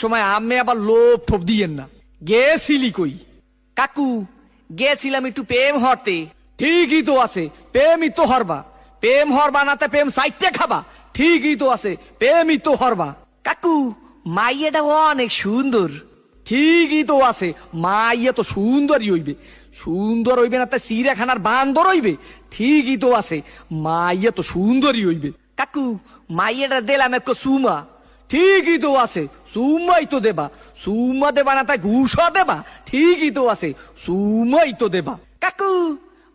সময় আমি আবার লোভ ঠোপ দিয়েন না। গেছিলি কই? কাকু গেছিলাম একটু প্রেম হতে। ঠিকই তো আছে, প্রেমই তো হরবা। প্রেম হরবা নাতে প্রেম সাইটে খাবা। ঠিকই তো আছে, প্রেমই তো হরবা। কাকু মাইয়াটা অনেক সুন্দর। ঠিকই তো আছে, মাইয়া তো সুন্দরই হইবে। সুন্দর হইবে না তা চিড়িয়াখানার বান্দর হইবে? ঠিকই তো আছে, মাইয়া তো সুন্দরই হইবে। কাকু মাইয়াটা দিলাম একটু সুমা। ঠিকই তো আছে, সুমাই তো দেবা। সুমা দেবা না তাই ঘুষও দেবা? ঠিকই তো আছে, সুমাই তো দেবা। কাকু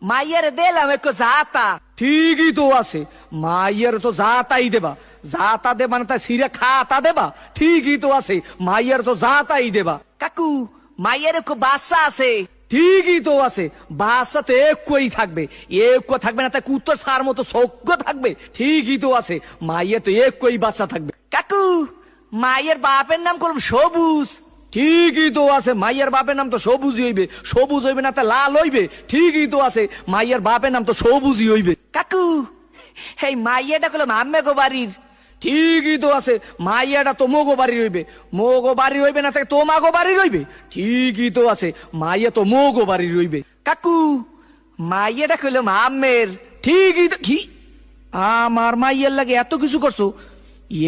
মাইয়ারে দিলাম একটু জাতা। ঠিকই তো আছে, মাইয়ার তো জাতাই দেবা। জাতা দেবা না তাই সিরে খাতা দেবা? ঠিকই তো আছে, মাইয়ার তো জাতাই দেবা। কাকু মাইয়ার একটু বাচ্চা আছে। ঠিকই তো আছে, বাচ্চা তো একই থাকবে। একই থাকবে না তাই কুত্তর সার মতো সজ্ঞ থাকবে? ঠিকই তো আছে, মাইয়া তো একই বাচ্চা থাকবে। কাকু মাইয়ের বাপের নাম করলাম সবুজ। ঠিকই তো আছে, মাইয়ার বাপের নাম তো সবুজই হইবে। সবুজ হইবে না তা লাল হইবে? ঠিকই তো আছে, মাইয়ার বাপের নাম তো সবুজই হইবে। কাকু এই মাইয়াটা করলাম আম্মে গো বাড়ির। ঠিকই তো আছে, মাইয়াটা তো মোগো বাড়ি রইবে। মোগো বাড়ি রইবে না তাকে তোমাগো বাড়ি রইবে? ঠিকই তো আছে, মাইয়া তো মোগো বাড়ি রইবে। কাকু মাইয়াটা করলাম আম্মের। ঠিকই তো কি, আমার মাইয়ার লাগে এত কিছু করছো?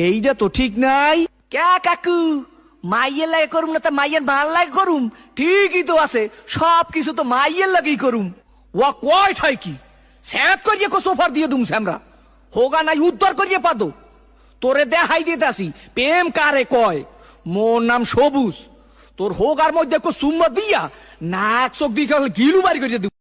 এইটা তো ঠিক নাই। কে কাকু মাইয়ের লাগে করুম না তা মাইয়ের ভাল লাগে করুম? ঠিকই তো আছে, সব কিছু তো মাইয়ের লাগেই করুম। ওয়া কয় ঠাই কি স্যাপ করিয়ে কো সোফার দিয়ে দুম স্যামরা হোগা নাই উদ্ধার করিয়ে পাদো। তোরে দেখাই দিতে আসি প্রেম কারে কয়। মোর নাম সবুজ। তোর হোগার মধ্যে কো সুম্মা দিয়া নাক চোখ দিয়ে গিলু বাড়ি করিয়ে দিব।